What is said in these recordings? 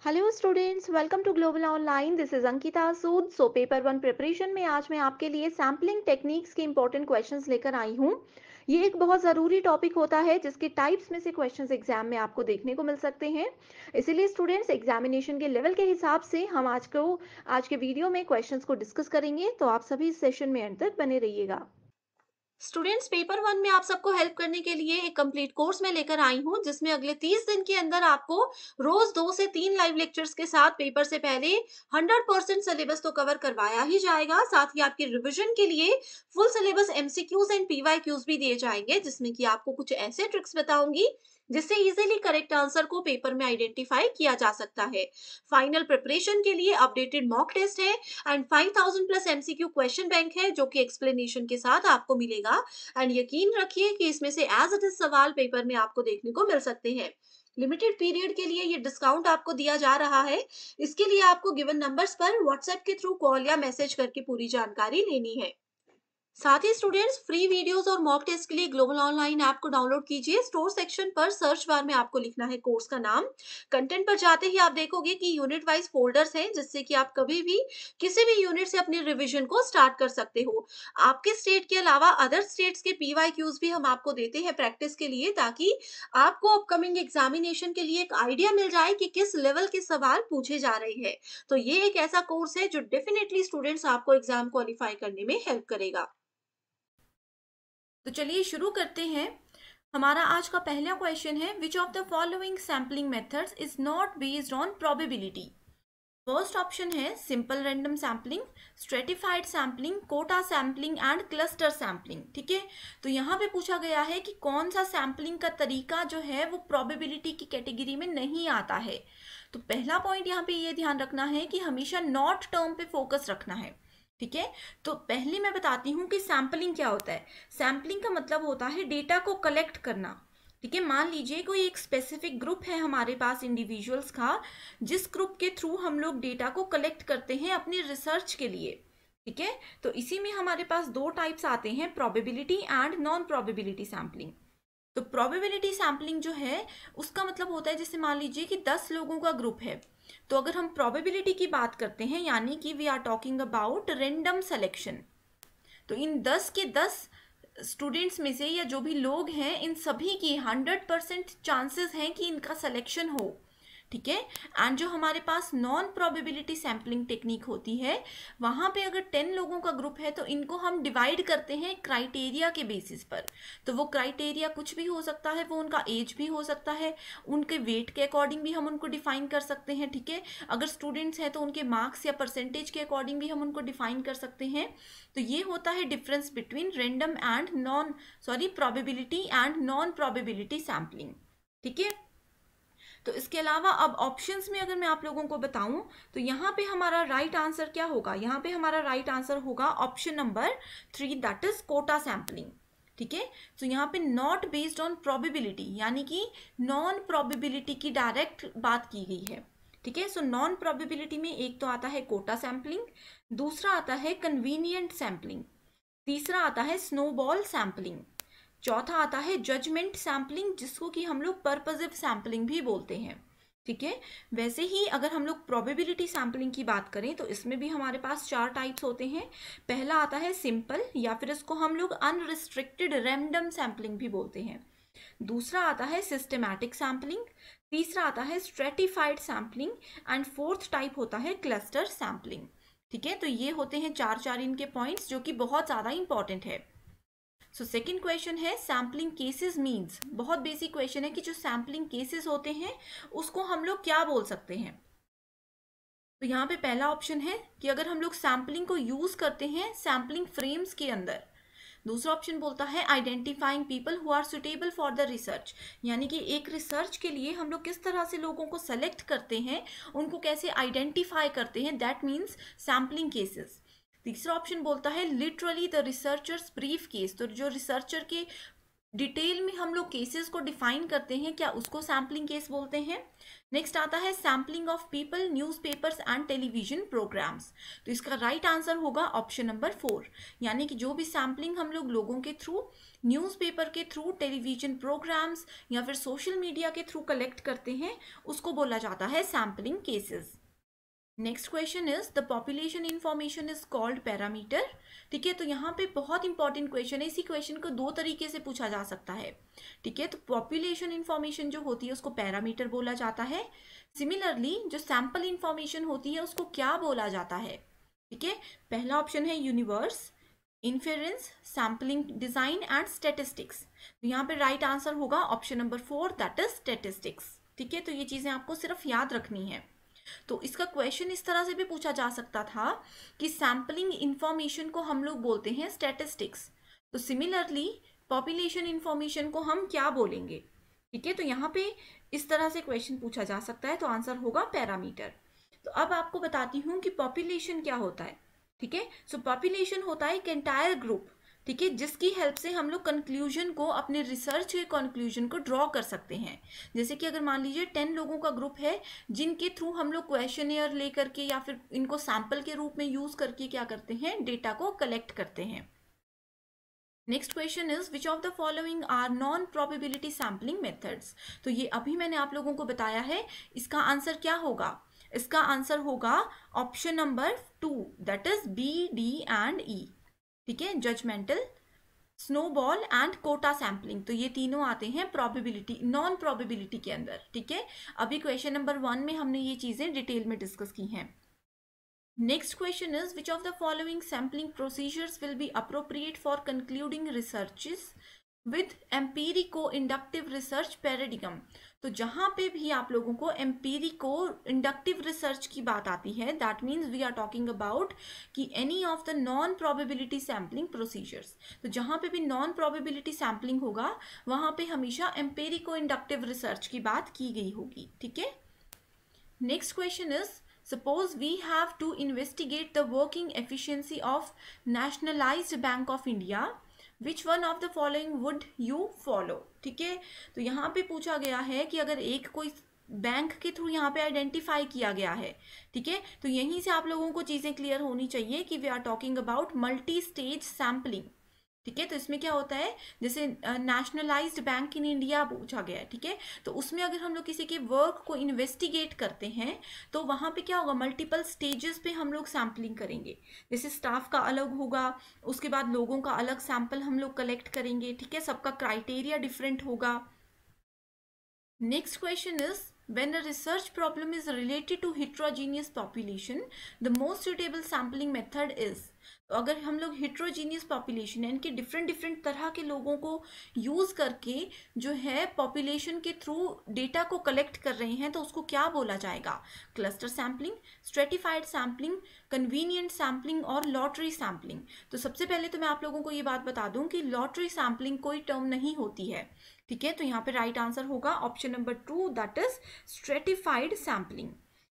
Hello students, welcome to global online. This is Ankita Sood. So paper one preparation में आज मैं आपके लिए सैम्पलिंग टेक्निक्स के इंपॉर्टेंट क्वेश्चंस लेकर आई हूँ। ये एक बहुत ज़रूरी टॉपिक होता है जिसके टाइप्स में से क्वेश्चंस एग्जाम में आपको देखने को मिल सकते हैं। इसीलिए स्टूडेंट्स, एग्जामिनेशन के लेवल के हिसाब से हम आज के वीडियो में क्वेश्चंस को डिस्कस करेंगे, तो आप सभी इस सेशन में अंत तक बने रहिएगा। स्टूडेंट्स, पेपर वन में आप सबको हेल्प करने के लिए एक कंप्लीट कोर्स में लेकर आई हूँ जिसमें अगले 30 दिन के अंदर आपको रोज 2 से 3 लाइव लेक्चर्स के साथ पेपर से पहले 100% सिलेबस तो कवर करवाया ही जाएगा। साथ ही आपकी रिवीजन के लिए full syllabus MCQs and PYQs भी दिए जाएंगे, जिसमें कि आपको कुछ ऐसे ट्रिक्स बताऊंगी जिससे इजीली करेक्ट आंसर को पेपर में आइडेंटिफाई किया जा सकता है। फाइनल प्रिपरेशन के लिए अपडेटेड मॉक टेस्ट है and 5000 plus MCQ question bank है जो कि एक्सप्लेनेशन के साथ आपको मिलेगा। एंड यकीन रखिए कि इसमें से एज इट इज सवाल पेपर में आपको देखने को मिल सकते हैं। लिमिटेड पीरियड के लिए ये डिस्काउंट आपको दिया जा रहा है। इसके लिए आपको गिवन नंबर्स पर व्हाट्सएप के थ्रू कॉल या मैसेज करके पूरी जानकारी लेनी है। साथ ही स्टूडेंट्स, फ्री वीडियोस और मॉक टेस्ट के लिए ग्लोबल ऑनलाइन ऐप को डाउनलोड कीजिए। स्टोर सेक्शन पर सर्च बार में आपको लिखना है कोर्स का नाम। कंटेंट पर जाते ही आप देखोगे कि यूनिट वाइज फोल्डर्स हैं, जिससे कि आप कभी भी किसी भी यूनिट से अपनी रिवीजन को स्टार्ट कर सकते हो। आपके स्टेट के अलावा अदर स्टेट्स के पीवाईक्यूज भी हम आपको देते हैं प्रैक्टिस के लिए, ताकि आपको अपकमिंग एग्जामिनेशन के लिए एक आइडिया मिल जाए कि किस लेवल के सवाल पूछे जा रहे हैं। तो ये एक ऐसा कोर्स है जो डेफिनेटली स्टूडेंट्स आपको एग्जाम क्वालिफाई करने में हेल्प करेगा। तो चलिए शुरू करते हैं। हमारा आज का पहला क्वेश्चन है, which of the following sampling methods is not based on probability. First option है simple random sampling, stratified sampling, quota sampling and cluster sampling. ठीक है, तो यहाँ पे पूछा गया है कि कौन सा सैम्पलिंग का तरीका जो है वो प्रोबेबिलिटी की कैटेगरी में नहीं आता है। तो पहला पॉइंट यहाँ पे ये ध्यान रखना है कि हमेशा नॉट टर्म पे फोकस रखना है। ठीक है, तो पहले मैं बताती हूँ कि सैम्पलिंग क्या होता है। सैम्पलिंग का मतलब होता है डेटा को कलेक्ट करना। ठीक है, मान लीजिए कोई एक स्पेसिफिक ग्रुप है हमारे पास इंडिविजुअल्स का, जिस ग्रुप के थ्रू हम लोग डेटा को कलेक्ट करते हैं अपनी रिसर्च के लिए। ठीक है, तो इसी में हमारे पास दो टाइप्स आते हैं, probability and non probability sampling. तो प्रोबेबिलिटी सैम्पलिंग जो है उसका मतलब होता है, जैसे मान लीजिए कि 10 लोगों का ग्रुप है, तो अगर हम प्रोबेबिलिटी की बात करते हैं यानी कि we are talking about random selection, तो इन 10 के 10 स्टूडेंट्स में से या जो भी लोग हैं इन सभी की 100% चांसेस हैं कि इनका सिलेक्शन हो। ठीक है, एंड जो हमारे पास नॉन प्रोबेबिलिटी सैम्पलिंग टेक्निक होती है, वहां पे अगर 10 लोगों का ग्रुप है तो इनको हम डिवाइड करते हैं क्राइटेरिया के बेसिस पर। तो वो क्राइटेरिया कुछ भी हो सकता है, वो उनका एज भी हो सकता है, उनके वेट के अकॉर्डिंग भी हम उनको डिफाइन कर सकते हैं। ठीक है, अगर स्टूडेंट्स हैं तो उनके मार्क्स या परसेंटेज के अकॉर्डिंग भी हम उनको डिफाइन कर सकते हैं। तो ये होता है difference between random and probability and non probability sampling. ठीक है, तो इसके अलावा अब ऑप्शंस में अगर मैं आप लोगों को बताऊं, तो यहाँ पे हमारा राइट आंसर क्या होगा। यहाँ पे हमारा राइट आंसर होगा option number 3, that is quota sampling. ठीक है, तो यहाँ पे नॉट बेस्ड ऑन प्रोबेबिलिटी यानी कि नॉन प्रोबेबिलिटी की डायरेक्ट बात की गई है। ठीक है, सो नॉन प्रोबेबिलिटी में एक तो आता है कोटा सैम्पलिंग, दूसरा आता है कन्वीनियंट सैम्पलिंग, तीसरा आता है स्नोबॉल सैम्पलिंग, चौथा आता है जजमेंट सैम्पलिंग, जिसको कि हम लोग पर्पजिव सैम्पलिंग भी बोलते हैं। ठीक है, वैसे ही अगर हम लोग प्रोबेबिलिटी सैम्पलिंग की बात करें तो इसमें भी हमारे पास 4 टाइप्स होते हैं। पहला आता है सिंपल, या फिर इसको हम लोग अनरिस्ट्रिक्टेड रैंडम सैम्पलिंग भी बोलते हैं। दूसरा आता है सिस्टमैटिक सैम्पलिंग, तीसरा आता है stratified sampling and fourth type होता है क्लस्टर सैम्पलिंग। ठीक है, तो ये होते हैं 4 इनके पॉइंट्स जो कि बहुत ज़्यादा इंपॉर्टेंट है। सो सेकेंड क्वेश्चन है सैम्पलिंग केसेस मीन्स। बहुत बेसिक क्वेश्चन है कि जो सैम्पलिंग केसेस होते हैं उसको हम लोग क्या बोल सकते हैं। तो यहाँ पे पहला ऑप्शन है कि अगर हम लोग सैम्पलिंग को यूज करते हैं सैम्पलिंग फ्रेम्स के अंदर। दूसरा ऑप्शन बोलता है identifying people who are suitable for the research, यानी कि एक रिसर्च के लिए हम लोग किस तरह से लोगों को सेलेक्ट करते हैं, उनको कैसे आइडेंटिफाई करते हैं, दैट मीन्स सैम्पलिंग केसेस। तीसरा ऑप्शन बोलता है literally the researchers brief case, तो जो रिसर्चर के डिटेल में हम लोग केसेस को डिफाइन करते हैं, क्या उसको सैम्पलिंग केस बोलते हैं। नेक्स्ट आता है sampling of people, newspapers and television programmes. तो इसका राइट आंसर होगा ऑप्शन नंबर 4, यानी कि जो भी सैम्पलिंग हम लोग लोगों के थ्रू, न्यूज़पेपर के थ्रू, टेलीविजन प्रोग्राम्स या फिर सोशल मीडिया के थ्रू कलेक्ट करते हैं, उसको बोला जाता है sampling cases. Next question is the population information is called parameter. ठीक है, तो यहाँ पे बहुत इंपॉर्टेंट क्वेश्चन है, इसी क्वेश्चन को दो तरीके से पूछा जा सकता है। ठीक है, तो पॉपुलेशन इंफॉर्मेशन जो होती है उसको पैरामीटर बोला जाता है। सिमिलरली जो सैंपल इंफॉर्मेशन होती है उसको क्या बोला जाता है। ठीक है, पहला ऑप्शन है universe, inference, sampling design and statistics. तो यहाँ पे राइट आंसर होगा option number 4, that is statistics. ठीक है, तो ये चीजें आपको सिर्फ याद रखनी है। तो इसका क्वेश्चन इस तरह से भी पूछा जा सकता था कि सैम्पलिंग इंफॉर्मेशन को हम लोग बोलते हैं स्टैटिस्टिक्स, तो सिमिलरली पॉपुलेशन इंफॉर्मेशन को हम क्या बोलेंगे। ठीक है, तो यहाँ पे इस तरह से क्वेश्चन पूछा जा सकता है, तो आंसर होगा पैरामीटर। तो अब आपको बताती हूँ कि पॉपुलेशन क्या होता है। ठीक है, सो पॉपुलेशन होता है एक एंटायर ग्रुप, ठीक है, जिसकी हेल्प से हम लोग कंक्लूजन को, अपने रिसर्च के कंक्लूजन को ड्रॉ कर सकते हैं। जैसे कि अगर मान लीजिए 10 लोगों का ग्रुप है जिनके थ्रू हम लोग क्वेश्चनियर लेकर के या फिर इनको सैंपल के रूप में यूज करके क्या करते हैं, डेटा को कलेक्ट करते हैं। Next question is which of the following are non probability sampling methods. तो ये अभी मैंने आप लोगों को बताया है, इसका आंसर क्या होगा, इसका आंसर होगा option number 2, that is B, D and E. ठीक है, judgmental, snowball and quota sampling, तो ये तीनों आते हैं प्रोबेबिलिटी, नॉन प्रोबेबिलिटी के अंदर। ठीक है, अभी क्वेश्चन नंबर 1 में हमने ये चीजें डिटेल में डिस्कस की हैं। Next question is which of the following sampling procedures will be appropriate for concluding researches with empirico inductive research paradigm. तो जहां पे भी आप लोगों को एम्पीरिको इंडक्टिव रिसर्च की बात आती है, that means we are talking about कि any of the non probability sampling procedures. तो जहां पे भी नॉन प्रोबेबिलिटी सैम्पलिंग होगा वहां पे हमेशा एम्पीरिको इंडक्टिव रिसर्च की बात की गई होगी। ठीक है, next question is suppose we have to investigate the working efficiency of nationalized bank of India, which one of the following would you follow। ठीक है, तो यहाँ पे पूछा गया है कि अगर एक कोई बैंक के थ्रू यहाँ पे आइडेंटिफाई किया गया है, ठीक है, तो यहीं से आप लोगों को चीजें क्लियर होनी चाहिए कि we are talking about multi stage sampling. ठीक है, तो इसमें क्या होता है, जैसे नेशनलाइज्ड बैंक इन इंडिया पूछा गया है, ठीक है, तो उसमें अगर हम लोग किसी के वर्क को इन्वेस्टिगेट करते हैं तो वहां पे क्या होगा, मल्टीपल स्टेजेस पे हम लोग सैम्पलिंग करेंगे। जैसे स्टाफ का अलग होगा, उसके बाद लोगों का अलग सैंपल हम लोग कलेक्ट करेंगे। ठीक है, सबका क्राइटेरिया डिफरेंट होगा। Next question is when a research problem is related to heterogeneous population, the most suitable sampling method is। तो अगर हम लोग heterogeneous population यानी कि डिफरेंट तरह के लोगों को यूज करके जो है पॉपुलेशन के थ्रू डेटा को कलेक्ट कर रहे हैं, तो उसको क्या बोला जाएगा, cluster sampling, stratified sampling, convenient sampling और लॉटरी सैम्पलिंग। तो सबसे पहले तो मैं आप लोगों को ये बात बता दूं कि लॉटरी सैम्पलिंग कोई टर्म नहीं होती है। ठीक है, तो यहाँ पे राइट आंसर होगा option number 2, that is stratified sampling.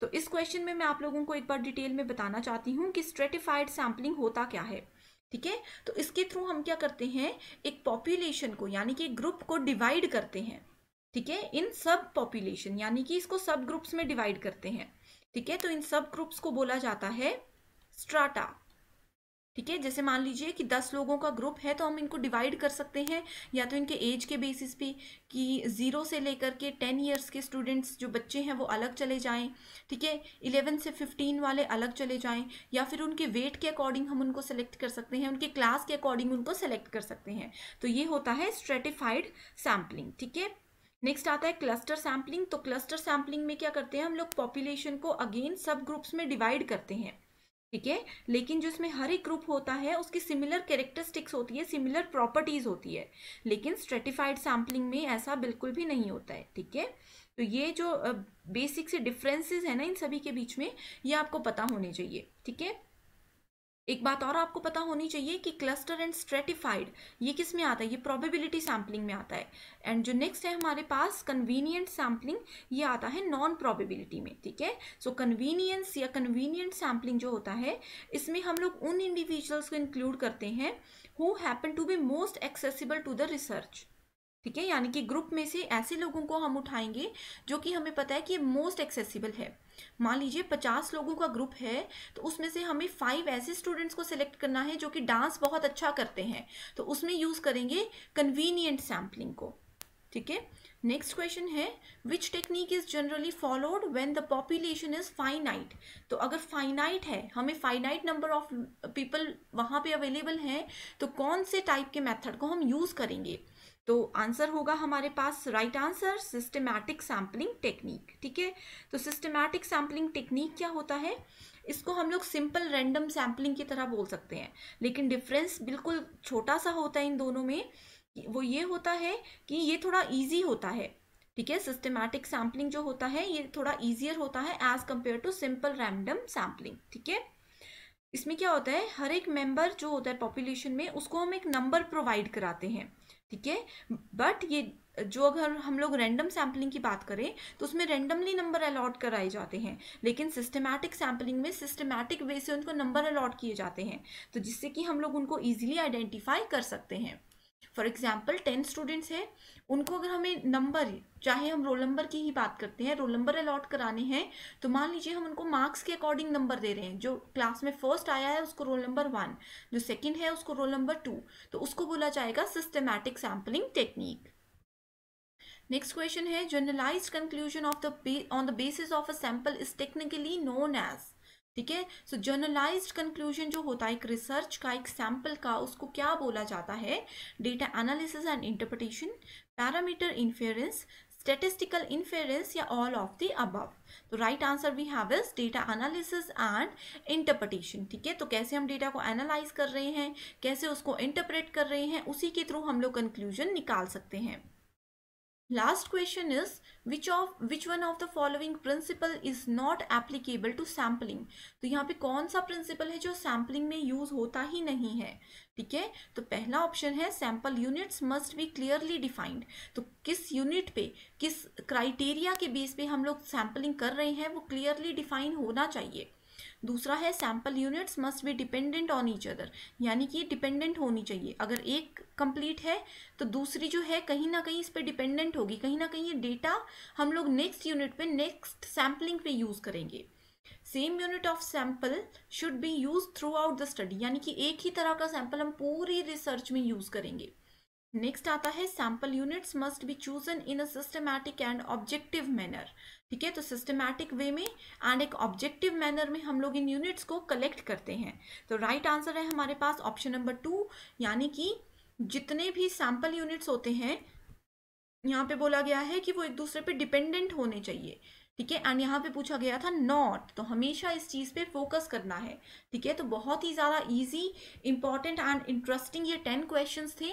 तो इस क्वेश्चन में मैं आप लोगों को एक बार डिटेल में बताना चाहती हूँ कि स्ट्रेटिफाइड सैम्पलिंग होता क्या है। ठीक है, तो इसके थ्रू हम क्या करते हैं, एक पॉपुलेशन को यानी कि ग्रुप को डिवाइड करते हैं। ठीक है, इन सब पॉपुलेशन यानी कि इसको सब ग्रुप्स में डिवाइड करते हैं। ठीक है, तो इन सब ग्रुप्स को बोला जाता है स्ट्राटा। ठीक है, जैसे मान लीजिए कि 10 लोगों का ग्रुप है, तो हम इनको डिवाइड कर सकते हैं या तो इनके एज के बेसिस पे कि 0 से लेकर के 10 ईयर्स के स्टूडेंट्स जो बच्चे हैं वो अलग चले जाएं। ठीक है, 11 से 15 वाले अलग चले जाएं, या फिर उनके वेट के अकॉर्डिंग हम उनको सेलेक्ट कर सकते हैं, उनके क्लास के अकॉर्डिंग उनको सेलेक्ट कर सकते हैं। तो ये होता है स्ट्रेटिफाइड सैम्पलिंग। ठीक है, नेक्स्ट आता है क्लस्टर सैम्पलिंग। तो क्लस्टर सैम्पलिंग में क्या करते हैं, हम लोग पॉपुलेशन को अगेन सब ग्रुप्स में डिवाइड करते हैं। ठीक है, लेकिन जो इसमें हर एक ग्रुप होता है उसकी सिमिलर कैरेक्टरिस्टिक्स होती है, सिमिलर प्रॉपर्टीज होती है, लेकिन स्ट्रेटिफाइड सैम्पलिंग में ऐसा बिल्कुल भी नहीं होता है। ठीक है, तो ये जो बेसिक से डिफरेंसेस है ना इन सभी के बीच में, ये आपको पता होने चाहिए। ठीक है, एक बात और आपको पता होनी चाहिए कि क्लस्टर एंड स्ट्रेटिफाइड ये किस में आता है, ये प्रोबेबिलिटी सैम्पलिंग में आता है। एंड जो नेक्स्ट है हमारे पास कन्वीनियंट सैम्पलिंग, ये आता है नॉन प्रोबेबिलिटी में। ठीक है, सो कन्वीनियंस या कन्वीनियंट सैम्पलिंग जो होता है, इसमें हम लोग उन इंडिविजुअल्स को इंक्लूड करते हैं who happen to be most accessible to the research. ठीक है, यानी कि ग्रुप में से ऐसे लोगों को हम उठाएंगे जो कि हमें पता है कि मोस्ट एक्सेसिबल है। मान लीजिए 50 लोगों का ग्रुप है, तो उसमें से हमें 5 ऐसे स्टूडेंट्स को सिलेक्ट करना है जो कि डांस बहुत अच्छा करते हैं, तो उसमें यूज करेंगे कन्वीनियंट सैम्पलिंग को। ठीक है, नेक्स्ट क्वेश्चन है which technique is generally followed when the population is finite. तो अगर फाइनाइट है, हमें फाइनाइट नंबर ऑफ पीपल वहां पे अवेलेबल हैं, तो कौन से टाइप के मेथड को हम यूज करेंगे? तो आंसर होगा हमारे पास, right answer, systematic sampling technique. ठीक है, तो सिस्टमैटिक सैम्पलिंग टेक्निक क्या होता है? इसको हम लोग सिंपल रैंडम सैम्पलिंग की तरह बोल सकते हैं, लेकिन डिफरेंस बिल्कुल छोटा सा होता है इन दोनों में। वो ये होता है कि ये थोड़ा इजी होता है। ठीक है, सिस्टमैटिक सैम्पलिंग जो होता है ये थोड़ा इजियर होता है as compare to simple random sampling. ठीक है, इसमें क्या होता है, हर एक मेंबर जो होता है पॉपुलेशन में, उसको हम एक नंबर प्रोवाइड कराते हैं। ठीक है, बट ये जो अगर हम लोग रैंडम सैम्पलिंग की बात करें तो उसमें रैंडमली नंबर अलॉट कराए जाते हैं, लेकिन सिस्टमैटिक सैम्पलिंग में सिस्टमैटिक वे से उनको नंबर अलॉट किए जाते हैं, तो जिससे कि हम लोग उनको ईजिली आइडेंटिफाई कर सकते हैं। फॉर एग्जाम्पल 10 स्टूडेंट्स हैं, उनको अगर हमें नंबर, चाहे हम रोल नंबर की ही बात करते हैं, रोल नंबर अलॉट कराने हैं, तो मान लीजिए हम उनको मार्क्स के अकॉर्डिंग नंबर दे रहे हैं। जो क्लास में फर्स्ट आया है उसको रोल नंबर 1, जो सेकंड है उसको रोल नंबर 2, तो उसको बोला जाएगा systematic sampling technique. Next question है generalized conclusion of the on the basis of a sample is technically known as. ठीक है, सो जर्नलाइज्ड कंक्लूजन जो होता है एक रिसर्च का, एक सैंपल का, उसको क्या बोला जाता है? Data analysis and interpretation, parameter inference, statistical inference, या ऑल ऑफ द अबव। तो right answer we have is data analysis and interpretation. ठीक है, तो कैसे हम डेटा को एनालाइज कर रहे हैं, कैसे उसको इंटरप्रेट कर रहे हैं, उसी के थ्रू हम लोग कंक्लूजन निकाल सकते हैं। Last question is which one of the following principle is not applicable to sampling। तो यहाँ पे कौन सा प्रिंसिपल है जो सैम्पलिंग में यूज होता ही नहीं है? ठीक है, तो पहला ऑप्शन है sample units must be clearly defined. तो किस यूनिट पे, किस क्राइटेरिया के बेस पे हम लोग सैम्पलिंग कर रहे हैं वो क्लियरली डिफाइन होना चाहिए। दूसरा है sample units must be dependent on each other, यानी कि डिपेंडेंट होनी चाहिए। अगर एक कंप्लीट है तो दूसरी जो है कहीं ना कहीं इस पर डिपेंडेंट होगी, कहीं ना कहीं ये डेटा हम लोग नेक्स्ट यूनिट पे, नेक्स्ट सैम्पलिंग पे यूज करेंगे। Same unit of sample should be use through out the study, यानी कि एक ही तरह का सैंपल हम पूरी रिसर्च में यूज करेंगे। नेक्स्ट आता है sample units must be chosen in a systematic and objective manner. ठीक है, तो सिस्टमैटिक वे में एंड एक ऑब्जेक्टिव मैनर में हम लोग इन यूनिट्स को कलेक्ट करते हैं। तो राइट आंसर है हमारे पास ऑप्शन नंबर 2, यानी कि जितने भी सैंपल यूनिट्स होते हैं यहाँ पे बोला गया है कि वो एक दूसरे पे डिपेंडेंट होने चाहिए। ठीक है, एंड यहाँ पे पूछा गया था नॉट, तो हमेशा इस चीज पे फोकस करना है। ठीक है, तो बहुत ही ज्यादा इजी, इंपॉर्टेंट एंड इंटरेस्टिंग ये 10 क्वेश्चंस थे,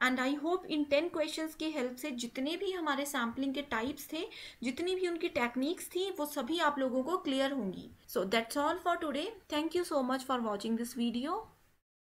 and I hope in 10 questions की हेल्प से जितने भी हमारे सैम्पलिंग के टाइप्स थे, जितनी भी उनकी टेक्निक्स थी, वो सभी आप लोगों को क्लियर होंगी। So that's all for today. Thank you so much for watching this video.